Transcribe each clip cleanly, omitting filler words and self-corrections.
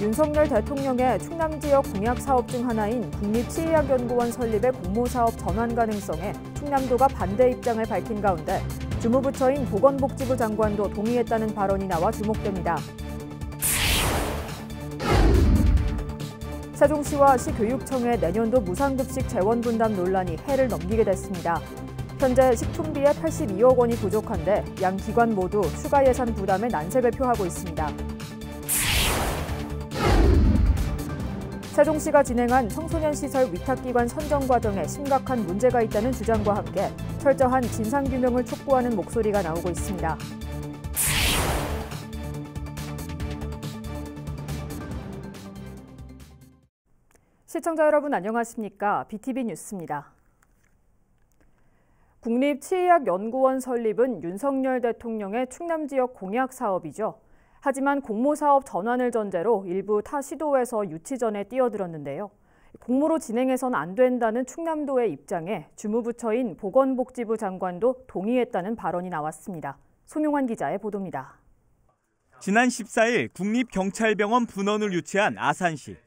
윤석열 대통령의 충남 지역 공약 사업 중 하나인 국립치의학연구원 설립의 공모사업 전환 가능성에 충남도가 반대 입장을 밝힌 가운데 주무부처인 보건복지부 장관도 동의했다는 발언이 나와 주목됩니다. 세종시와 시교육청의 내년도 무상급식 재원 분담 논란이 해를 넘기게 됐습니다. 현재 식품비에 82억 원이 부족한데 양 기관 모두 추가 예산 부담에 난색을 표하고 있습니다. 세종시가 진행한 청소년 시설 위탁기관 선정 과정에 심각한 문제가 있다는 주장과 함께 철저한 진상규명을 촉구하는 목소리가 나오고 있습니다. 시청자 여러분 안녕하십니까? BTV 뉴스입니다. 국립치의학연구원 설립은 윤석열 대통령의 충남 지역 공약 사업이죠. 하지만 공모사업 전환을 전제로 일부 타 시도에서 유치전에 뛰어들었는데요. 공모로 진행해선 안 된다는 충남도의 입장에 주무부처인 보건복지부 장관도 동의했다는 발언이 나왔습니다. 송용환 기자의 보도입니다. 지난 14일 국립경찰병원 분원을 유치한 아산시.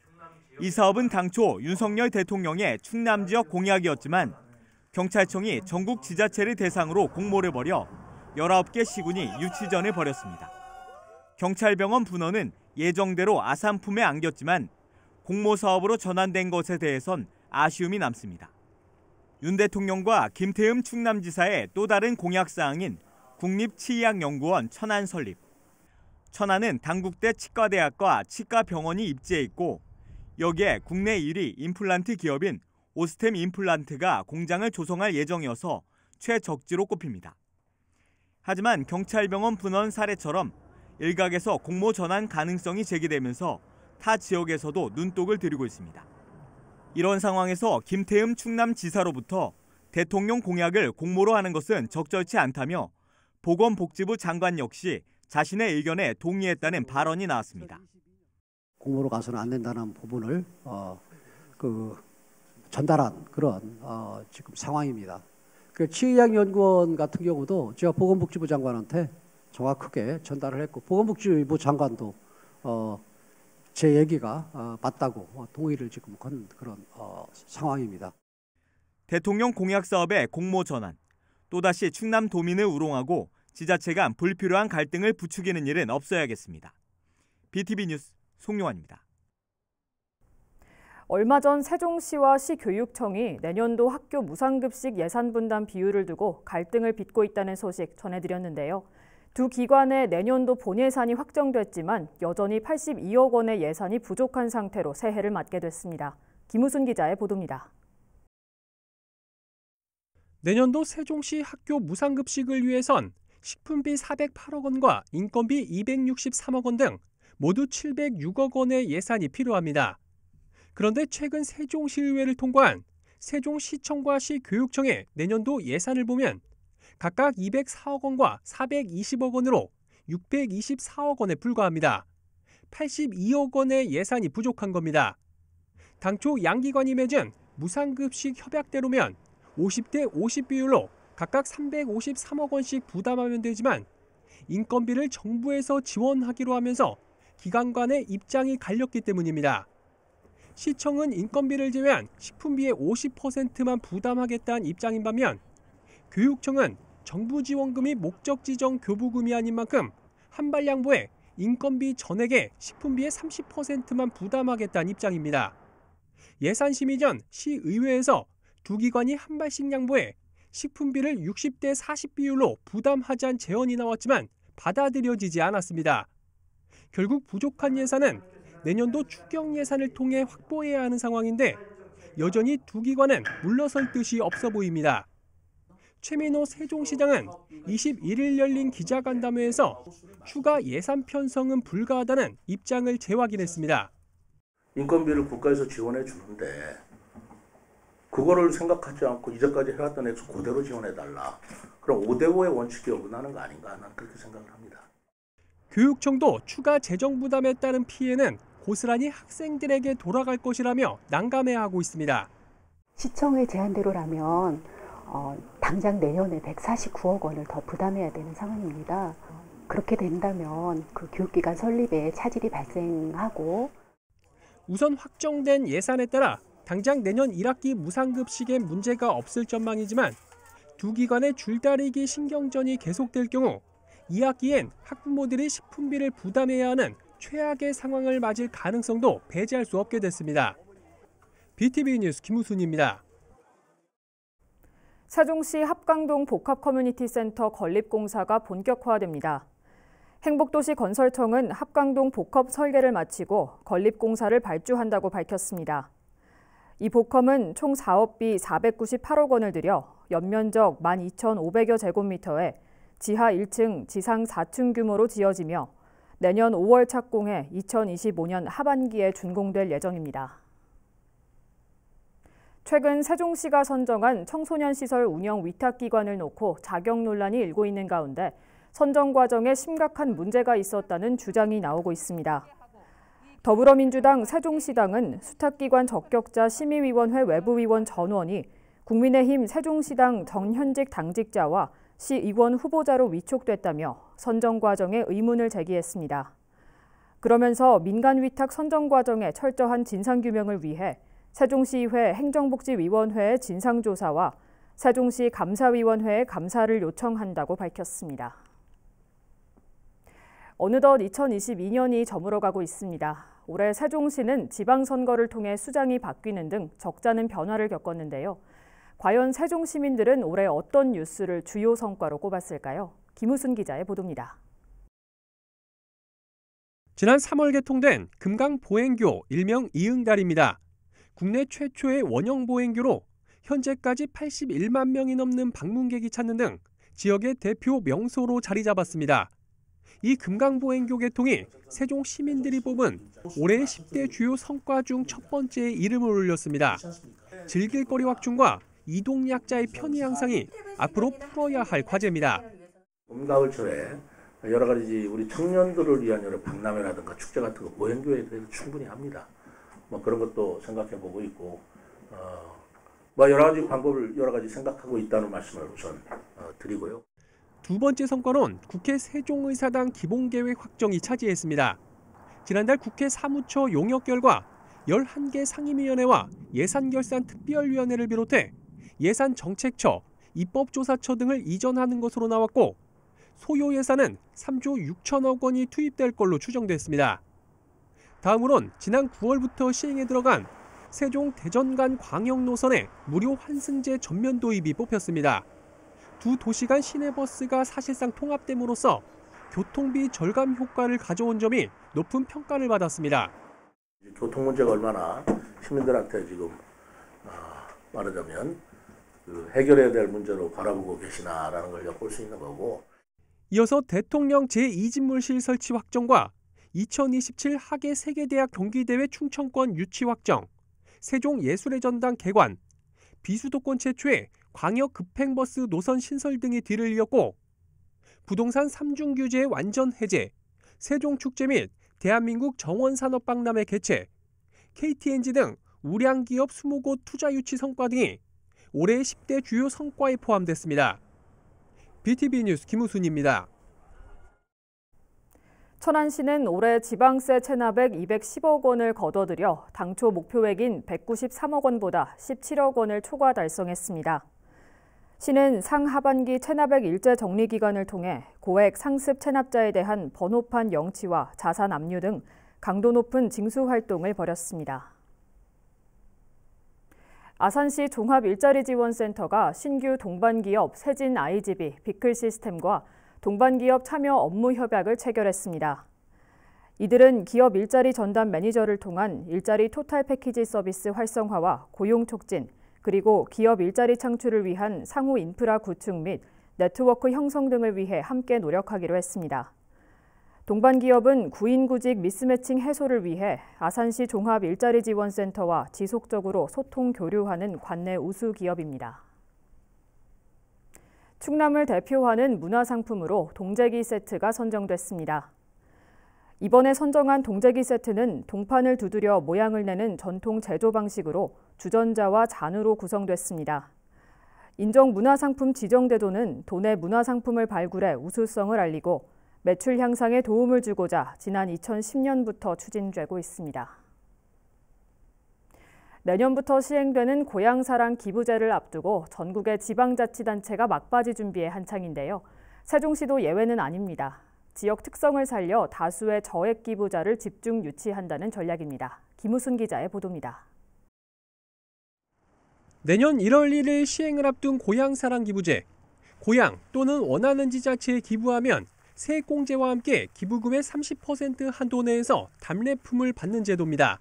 이 사업은 당초 윤석열 대통령의 충남 지역 공약이었지만 경찰청이 전국 지자체를 대상으로 공모를 벌여 19개 시군이 유치전을 벌였습니다. 경찰병원 분원은 예정대로 아산품에 안겼지만 공모 사업으로 전환된 것에 대해선 아쉬움이 남습니다. 윤 대통령과 김태흠 충남지사의 또 다른 공약사항인 국립치의학연구원 천안 설립. 천안은 당국대 치과대학과 치과병원이 입지해 있고 여기에 국내 1위 임플란트 기업인 오스템 임플란트가 공장을 조성할 예정이어서 최적지로 꼽힙니다. 하지만 경찰병원 분원 사례처럼 일각에서 공모 전환 가능성이 제기되면서 타 지역에서도 눈독을 들이고 있습니다. 이런 상황에서 김태흠 충남지사로부터 대통령 공약을 공모로 하는 것은 적절치 않다며 보건복지부 장관 역시 자신의 의견에 동의했다는 발언이 나왔습니다. 공모로 가서는 안 된다는 부분을 전달한 그런 지금 상황입니다. 그 치의학연구원 같은 경우도 제가 보건복지부 장관한테 정확하게 전달을 했고 보건복지부 장관도 제 얘기가 맞다고 동의를 지금 건 그런 상황입니다. 대통령 공약 사업의 공모 전환, 또다시 충남 도민을 우롱하고 지자체 간 불필요한 갈등을 부추기는 일은 없어야겠습니다. BTV 뉴스 송용환입니다. 얼마 전 세종시와 시교육청이 내년도 학교 무상급식 예산 분담 비율을 두고 갈등을 빚고 있다는 소식 전해드렸는데요. 두 기관의 내년도 본예산이 확정됐지만 여전히 82억 원의 예산이 부족한 상태로 새해를 맞게 됐습니다. 김우순 기자의 보도입니다. 내년도 세종시 학교 무상급식을 위해선 식품비 408억 원과 인건비 263억 원 등 모두 706억 원의 예산이 필요합니다. 그런데 최근 세종시의회를 통과한 세종시청과 시교육청의 내년도 예산을 보면 각각 204억 원과 420억 원으로 624억 원에 불과합니다. 82억 원의 예산이 부족한 겁니다. 당초 양기관이 맺은 무상급식 협약대로면 50대 50 비율로 각각 353억 원씩 부담하면 되지만 인건비를 정부에서 지원하기로 하면서 기관 간의 입장이 갈렸기 때문입니다. 시청은 인건비를 제외한 식품비의 50%만 부담하겠다는 입장인 반면 교육청은 정부 지원금이 목적 지정 교부금이 아닌 만큼 한 발 양보해 인건비 전액의 식품비의 30%만 부담하겠다는 입장입니다. 예산 심의 전 시의회에서 두 기관이 한 발씩 양보해 식품비를 60대 40 비율로 부담하자는 제언이 나왔지만 받아들여지지 않았습니다. 결국 부족한 예산은 내년도 추경 예산을 통해 확보해야 하는 상황인데 여전히 두 기관은 물러설 뜻이 없어 보입니다. 최민호 세종시장은 21일 열린 기자간담회에서 추가 예산 편성은 불가하다는 입장을 재확인했습니다. 인건비를 국가에서 지원해 주는데 그거를 생각하지 않고 이제까지 해왔던 액수 그대로 지원해달라. 그럼 5대5의 원칙이 어긋나는 거 아닌가 나는 그렇게 생각을 합니다. 교육청도 추가 재정 부담에 따른 피해는 고스란히 학생들에게 돌아갈 것이라며 난감해하고 있습니다. 시청의 제안대로라면 당장 내년에 149억 원을 더 부담해야 되는 상황입니다. 그렇게 된다면 그 교육기관 설립에 차질이 발생하고 우선 확정된 예산에 따라 당장 내년 1학기 무상급식에 문제가 없을 전망이지만 두 기관의 줄다리기 신경전이 계속될 경우 2학기엔 학부모들이 식품비를 부담해야 하는 최악의 상황을 맞을 가능성도 배제할 수 없게 됐습니다. BTV 뉴스 김우순입니다. 세종시 합강동 복합커뮤니티센터 건립공사가 본격화됩니다. 행복도시 건설청은 합강동 복합 설계를 마치고 건립공사를 발주한다고 밝혔습니다. 이 복합은 총 사업비 498억 원을 들여 연면적 12,500여 제곱미터에 지하 1층, 지상 4층 규모로 지어지며 내년 5월 착공해 2025년 하반기에 준공될 예정입니다. 최근 세종시가 선정한 청소년 시설 운영 위탁기관을 놓고 자격 논란이 일고 있는 가운데 선정 과정에 심각한 문제가 있었다는 주장이 나오고 있습니다. 더불어민주당 세종시당은 수탁기관 적격자 심의위원회 외부위원 전원이 국민의힘 세종시당 전현직 당직자와 시의원 후보자로 위촉됐다며 선정 과정에 의문을 제기했습니다. 그러면서 민간위탁 선정 과정의 철저한 진상규명을 위해 세종시의회 행정복지위원회의 진상조사와 세종시 감사위원회의 감사를 요청한다고 밝혔습니다. 어느덧 2022년이 저물어가고 있습니다. 올해 세종시는 지방선거를 통해 수장이 바뀌는 등 적잖은 변화를 겪었는데요. 과연 세종 시민들은 올해 어떤 뉴스를 주요 성과로 꼽았을까요? 김우순 기자의 보도입니다. 지난 3월 개통된 금강보행교 일명 이응달입니다. 국내 최초의 원형 보행교로 현재까지 81만 명이 넘는 방문객이 찾는 등 지역의 대표 명소로 자리 잡았습니다. 이 금강보행교 개통이 세종 시민들이 뽑은 올해의 10대 주요 성과 중 첫 번째에 이름을 올렸습니다. 즐길거리 확충과 이동약자의 편의 향상이 앞으로 풀어야 할 과제입니다. 봄, 가을철에 여러 가지 우리 청년들을 위한 여러 박람회라든가 축제 같은 거 보행교에 대해서 충분히 합니다. 뭐 그런 것도 생각해 보고 있고, 뭐 여러 가지 방법을 여러 가지 생각하고 있다는 말씀을 우선 드리고요. 두 번째 성과는 국회 세종의사당 기본계획 확정이 차지했습니다. 지난달 국회 사무처 용역 결과 11개 상임위원회와 예산결산특별위원회를 비롯해 예산정책처, 입법조사처 등을 이전하는 것으로 나왔고 소요 예산은 3조 6천억 원이 투입될 걸로 추정됐습니다. 다음으론 지난 9월부터 시행에 들어간 세종 대전 간 광역 노선의 무료 환승제 전면 도입이 뽑혔습니다. 두 도시 간 시내버스가 사실상 통합됨으로써 교통비 절감 효과를 가져온 점이 높은 평가를 받았습니다. 교통 문제가 얼마나 시민들한테 지금 말하자면 해결해야 될 문제로 바라보고 계시나라는 걸 엿볼 수 있는 거고. 이어서 대통령 제2집물실 설치 확정과 2027 하계 세계대학 경기대회 충청권 유치 확정, 세종예술의 전당 개관, 비수도권 최초의 광역 급행버스 노선 신설 등이 뒤를 이었고 부동산 3중 규제의 완전 해제, 세종축제 및 대한민국 정원산업박람회 개최, KTNG 등 우량기업 20곳 투자 유치 성과 등이 올해의 10대 주요 성과에 포함됐습니다. BTV 뉴스 김우순입니다. 천안시는 올해 지방세 체납액 210억 원을 거둬들여 당초 목표액인 193억 원보다 17억 원을 초과 달성했습니다. 시는 상하반기 체납액 일제 정리 기간을 통해 고액 상습 체납자에 대한 번호판 영치와 자산 압류 등 강도 높은 징수 활동을 벌였습니다. 아산시 종합일자리지원센터가 신규 동반기업 세진 아이지비 비클 시스템과 동반기업 참여 업무 협약을 체결했습니다. 이들은 기업 일자리 전담 매니저를 통한 일자리 토탈 패키지 서비스 활성화와 고용 촉진, 그리고 기업 일자리 창출을 위한 상호 인프라 구축 및 네트워크 형성 등을 위해 함께 노력하기로 했습니다. 동반기업은 구인구직 미스매칭 해소를 위해 아산시 종합일자리지원센터와 지속적으로 소통 교류하는 관내 우수 기업입니다. 충남을 대표하는 문화상품으로 동재기 세트가 선정됐습니다. 이번에 선정한 동재기 세트는 동판을 두드려 모양을 내는 전통 제조 방식으로 주전자와 잔으로 구성됐습니다. 인정 문화상품 지정제도는 도내 문화상품을 발굴해 우수성을 알리고 매출 향상에 도움을 주고자 지난 2010년부터 추진되고 있습니다. 내년부터 시행되는 고향사랑 기부제를 앞두고 전국의 지방자치단체가 막바지 준비에 한창인데요. 세종시도 예외는 아닙니다. 지역 특성을 살려 다수의 저액 기부자를 집중 유치한다는 전략입니다. 김우순 기자의 보도입니다. 내년 1월 1일 시행을 앞둔 고향사랑 기부제. 고향 또는 원하는 지자체에 기부하면 세액공제와 함께 기부금의 30% 한도 내에서 답례품을 받는 제도입니다.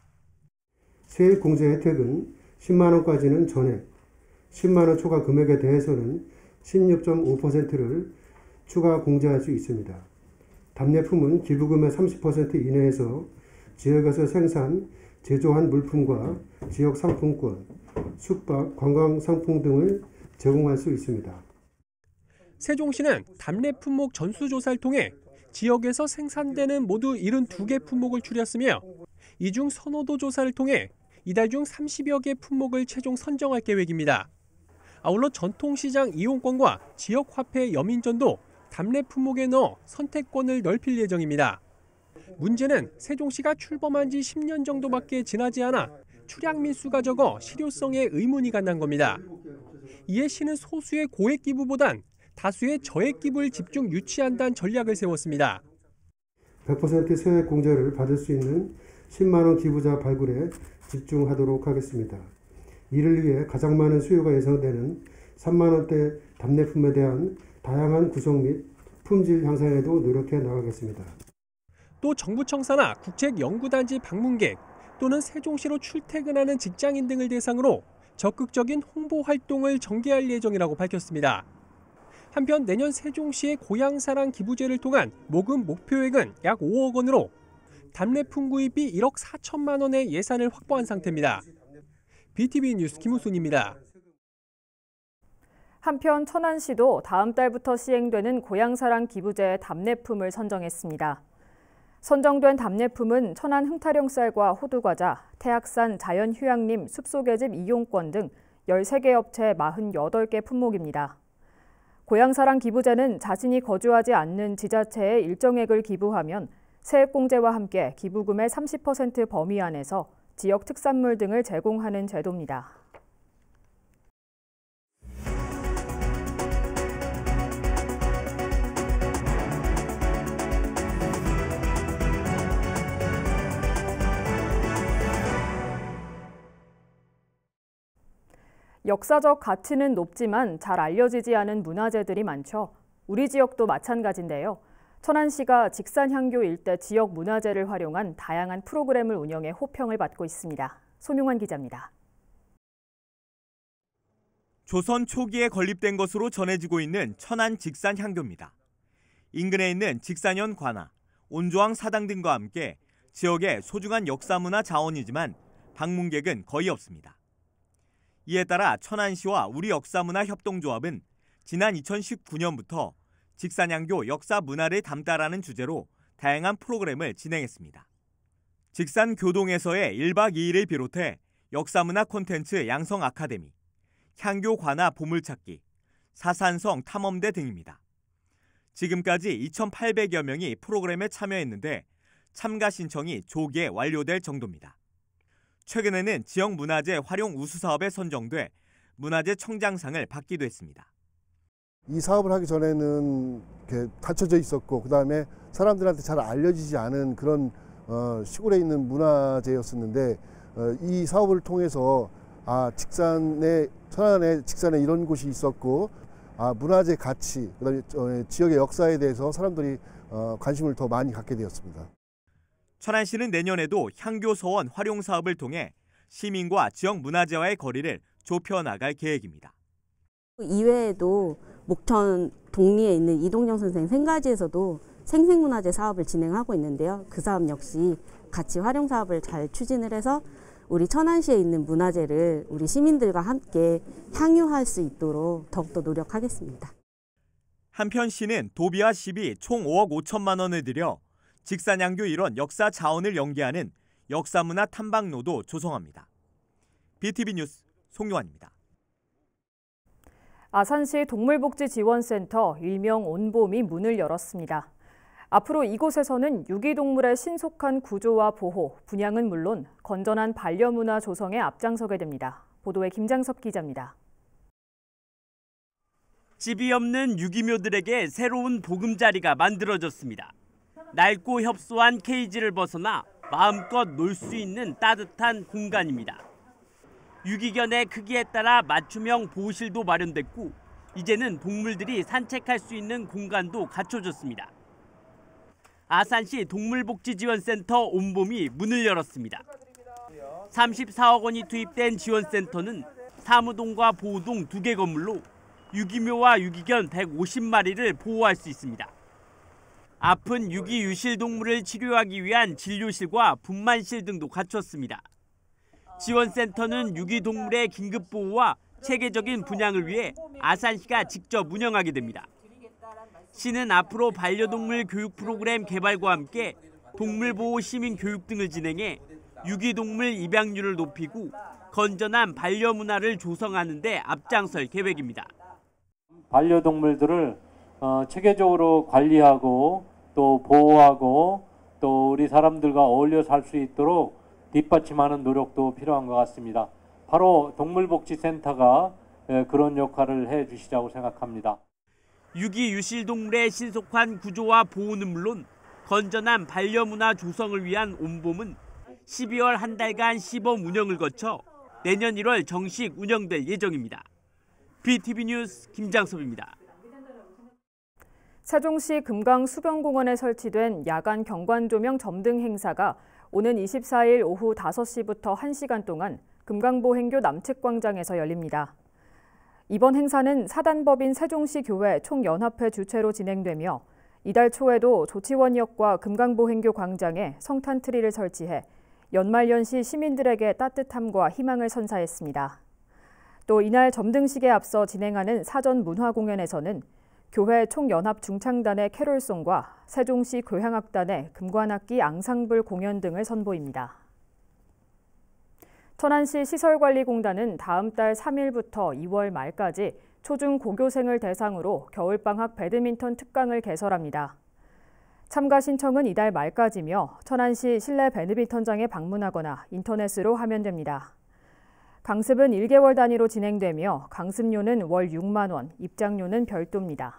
세액공제 혜택은 10만 원까지는 전액, 10만 원 초과 금액에 대해서는 16.5%를 추가 공제할 수 있습니다. 답례품은 기부금의 30% 이내에서 지역에서 생산, 제조한 물품과 지역 상품권, 숙박, 관광 상품 등을 제공할 수 있습니다. 세종시는 답례 품목 전수조사를 통해 지역에서 생산되는 모두 72개 품목을 추렸으며 이 중 선호도 조사를 통해 이달 중 30여 개 품목을 최종 선정할 계획입니다. 아울러 전통시장 이용권과 지역화폐 여민전도 답례 품목에 넣어 선택권을 넓힐 예정입니다. 문제는 세종시가 출범한 지 10년 정도밖에 지나지 않아 출약 밀수가 적어 실효성에 의문이 간다는 겁니다. 이에 시는 소수의 고액 기부보단 다수의 저액 기부를 집중 유치한다는 전략을 세웠습니다. 100% 세액 공제를 받을 수 있는 10만 원 기부자 발굴에 집중하도록 하겠습니다. 이를 위해 가장 많은 수요가 예상되는 3만 원대 답례품에 대한 다양한 구성 및 품질 향상에도 노력해 나가겠습니다. 또 정부청사나 국책연구단지 방문객 또는 세종시로 출퇴근하는 직장인 등을 대상으로 적극적인 홍보 활동을 전개할 예정이라고 밝혔습니다. 한편 내년 세종시의 고향사랑 기부제를 통한 모금 목표액은 약 5억 원으로 답례품 구입이 1억 4천만 원의 예산을 확보한 상태입니다. BTV 뉴스 김우순입니다. 한편 천안시도 다음 달부터 시행되는 고향사랑 기부제의 답례품을 선정했습니다. 선정된 답례품은 천안 흥타령쌀과 호두과자, 태악산 자연휴양림 숲속의 집 이용권 등 13개 업체 48개 품목입니다. 고향사랑 기부제는 자신이 거주하지 않는 지자체에 일정액을 기부하면 세액공제와 함께 기부금의 30% 범위 안에서 지역 특산물 등을 제공하는 제도입니다. 역사적 가치는 높지만 잘 알려지지 않은 문화재들이 많죠. 우리 지역도 마찬가지인데요. 천안시가 직산향교 일대 지역 문화재를 활용한 다양한 프로그램을 운영해 호평을 받고 있습니다. 손용환 기자입니다. 조선 초기에 건립된 것으로 전해지고 있는 천안 직산향교입니다. 인근에 있는 직산현 관아, 온조항 사당 등과 함께 지역의 소중한 역사문화 자원이지만 방문객은 거의 없습니다. 이에 따라 천안시와 우리역사문화협동조합은 지난 2019년부터 직산향교 역사 문화를 담다라는 주제로 다양한 프로그램을 진행했습니다. 직산교동에서의 1박 2일을 비롯해 역사문화 콘텐츠 양성 아카데미, 향교 관아 보물찾기, 사산성 탐험대 등입니다. 지금까지 2,800여 명이 프로그램에 참여했는데 참가 신청이 조기에 완료될 정도입니다. 최근에는 지역문화재 활용 우수 사업에 선정돼 문화재 청장상을 받기도 했습니다. 이 사업을 하기 전에는 이렇게 닫혀져 있었고 그다음에 사람들한테 잘 알려지지 않은 그런 시골에 있는 문화재였었는데 이 사업을 통해서 천안에 직산에 이런 곳이 있었고 문화재 가치, 그다음에 지역의 역사에 대해서 사람들이 관심을 더 많이 갖게 되었습니다. 천안시는 내년에도 향교 서원 활용 사업을 통해 시민과 지역 문화재와의 거리를 좁혀나갈 계획입니다. 이외에도 목천 동리에 있는 이동영 선생 생가지에서도 생생문화재 사업을 진행하고 있는데요. 그 사업 역시 같이 활용 사업을 잘 추진을 해서 우리 천안시에 있는 문화재를 우리 시민들과 함께 향유할 수 있도록 더욱더 노력하겠습니다. 한편 시는 도비와 시비 총 5억 5천만 원을 들여 직산향교 일원 역사 자원을 연계하는 역사문화 탐방로도 조성합니다. BTV 뉴스 송용환입니다. 아산시 동물복지지원센터 일명 온봄이 문을 열었습니다. 앞으로 이곳에서는 유기동물의 신속한 구조와 보호, 분양은 물론 건전한 반려문화 조성에 앞장서게 됩니다. 보도에 김장섭 기자입니다. 집이 없는 유기묘들에게 새로운 보금자리가 만들어졌습니다. 낡고 협소한 케이지를 벗어나 마음껏 놀 수 있는 따뜻한 공간입니다. 유기견의 크기에 따라 맞춤형 보호실도 마련됐고 이제는 동물들이 산책할 수 있는 공간도 갖춰졌습니다. 아산시 동물복지지원센터 온봄이 문을 열었습니다. 34억 원이 투입된 지원센터는 사무동과 보호동 2개 건물로 유기묘와 유기견 150마리를 보호할 수 있습니다. 아픈 유기 유실 동물을 치료하기 위한 진료실과 분만실 등도 갖췄습니다. 지원센터는 유기 동물의 긴급 보호와 체계적인 분양을 위해 아산시가 직접 운영하게 됩니다. 시는 앞으로 반려동물 교육 프로그램 개발과 함께 동물보호 시민 교육 등을 진행해 유기동물 입양률을 높이고 건전한 반려문화를 조성하는 데 앞장설 계획입니다. 반려동물들을 체계적으로 관리하고 또 보호하고 또 우리 사람들과 어울려 살 수 있도록 뒷받침하는 노력도 필요한 것 같습니다. 바로 동물복지센터가 그런 역할을 해주시자고 생각합니다. 유기 유실 동물의 신속한 구조와 보호는 물론 건전한 반려문화 조성을 위한 온봄은 12월 한 달간 시범 운영을 거쳐 내년 1월 정식 운영될 예정입니다. BTV 뉴스 김장섭입니다. 세종시 금강수변공원에 설치된 야간 경관 조명 점등 행사가 오는 24일 오후 5시부터 1시간 동안 금강보행교 남측광장에서 열립니다. 이번 행사는 사단법인 세종시 교회 총연합회 주최로 진행되며 이달 초에도 조치원역과 금강보행교 광장에 성탄 트리를 설치해 연말연시 시민들에게 따뜻함과 희망을 선사했습니다. 또 이날 점등식에 앞서 진행하는 사전 문화 공연에서는 교회 총연합 중창단의 캐롤송과 세종시 교향악단의 금관악기 앙상블 공연 등을 선보입니다. 천안시 시설관리공단은 다음 달 3일부터 2월 말까지 초중 고교생을 대상으로 겨울방학 배드민턴 특강을 개설합니다. 참가 신청은 이달 말까지며 천안시 실내 배드민턴장에 방문하거나 인터넷으로 하면 됩니다. 강습은 1개월 단위로 진행되며 강습료는 월 6만 원, 입장료는 별도입니다.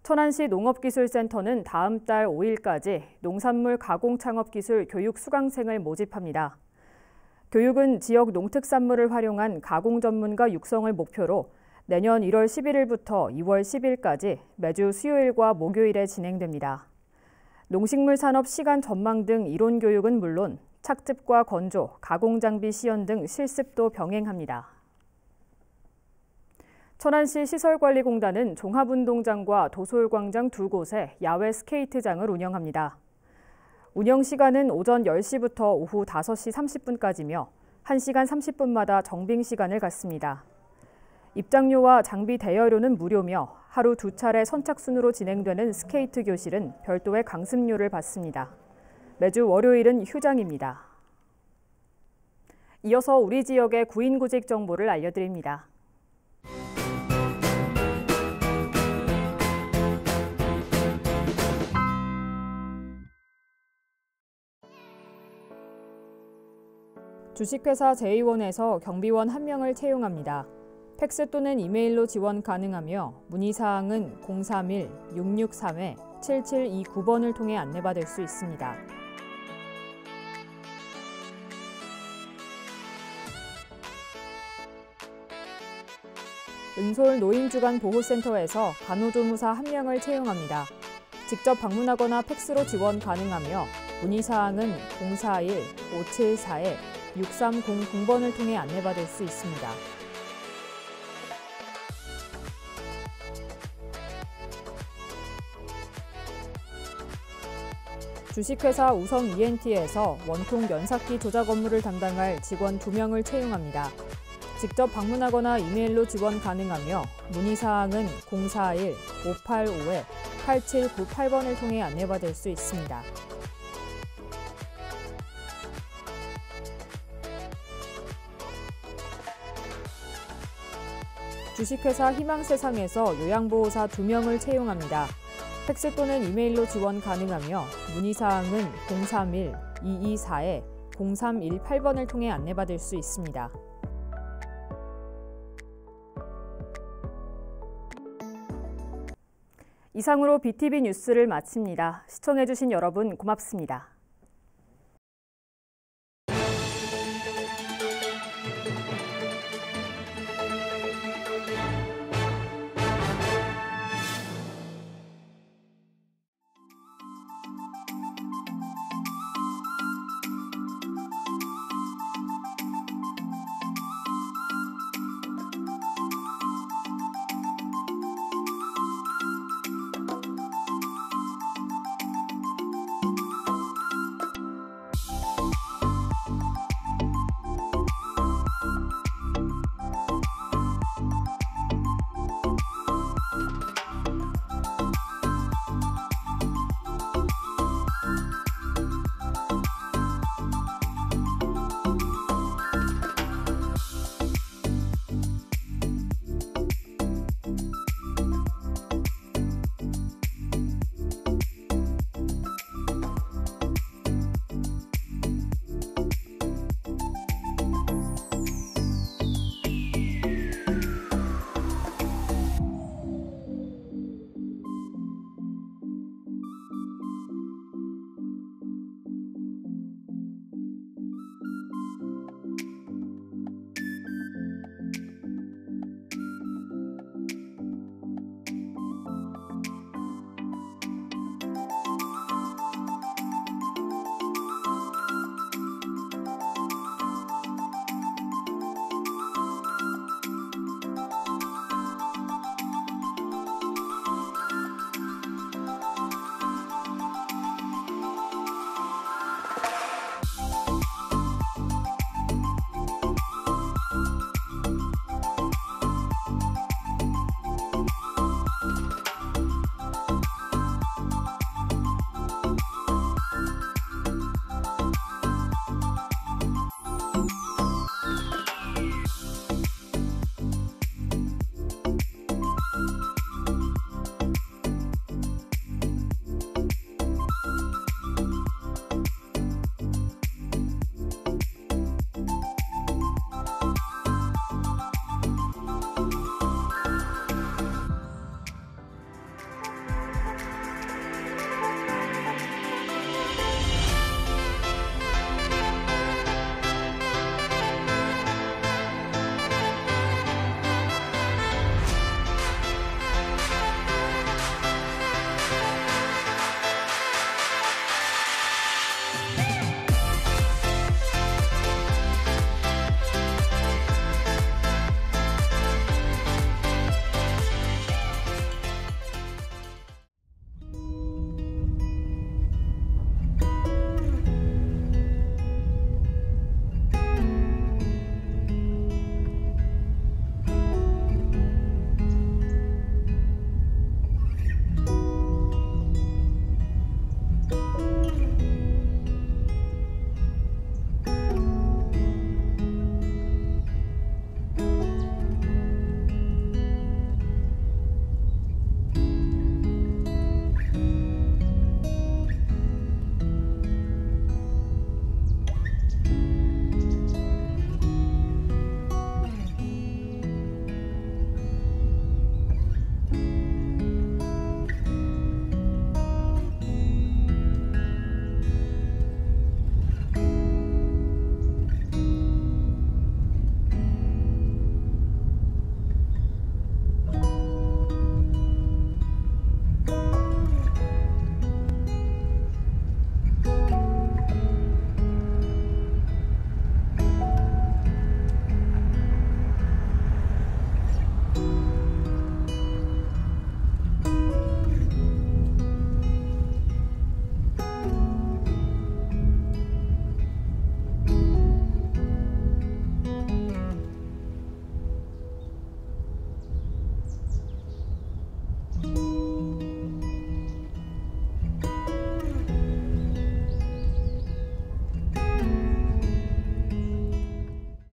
천안시 농업기술센터는 다음 달 5일까지 농산물 가공창업기술 교육 수강생을 모집합니다. 교육은 지역 농특산물을 활용한 가공 전문가 육성을 목표로 내년 1월 11일부터 2월 10일까지 매주 수요일과 목요일에 진행됩니다. 농식물 산업 시간 전망 등 이론 교육은 물론 착즙과 건조, 가공장비 시연 등 실습도 병행합니다. 천안시 시설관리공단은 종합운동장과 도솔광장 2곳에 야외 스케이트장을 운영합니다. 운영 시간은 오전 10시부터 오후 5시 30분까지며 1시간 30분마다 정빙 시간을 갖습니다. 입장료와 장비 대여료는 무료며 하루 2차례 선착순으로 진행되는 스케이트 교실은 별도의 강습료를 받습니다. 매주 월요일은 휴장입니다. 이어서 우리 지역의 구인구직 정보를 알려드립니다. 주식회사 제이원에서 경비원 1명을 채용합니다. 팩스 또는 이메일로 지원 가능하며 문의사항은 031-663-7729번을 통해 안내받을 수 있습니다. 은솔 노인주간보호센터에서 간호조무사 1명을 채용합니다. 직접 방문하거나 팩스로 지원 가능하며 문의사항은 041-574-6300번을 통해 안내받을 수 있습니다. 주식회사 우성 ENT에서 원통 연삭기 조작 업무를 담당할 직원 2명을 채용합니다. 직접 방문하거나 이메일로 지원 가능하며 문의사항은 041-585-8798번을 통해 안내받을 수 있습니다. 주식회사 희망세상에서 요양보호사 2명을 채용합니다. 팩스 또는 이메일로 지원 가능하며 문의사항은 031-224-0318번을 통해 안내받을 수 있습니다. 이상으로 BTV 뉴스를 마칩니다. 시청해주신 여러분 고맙습니다.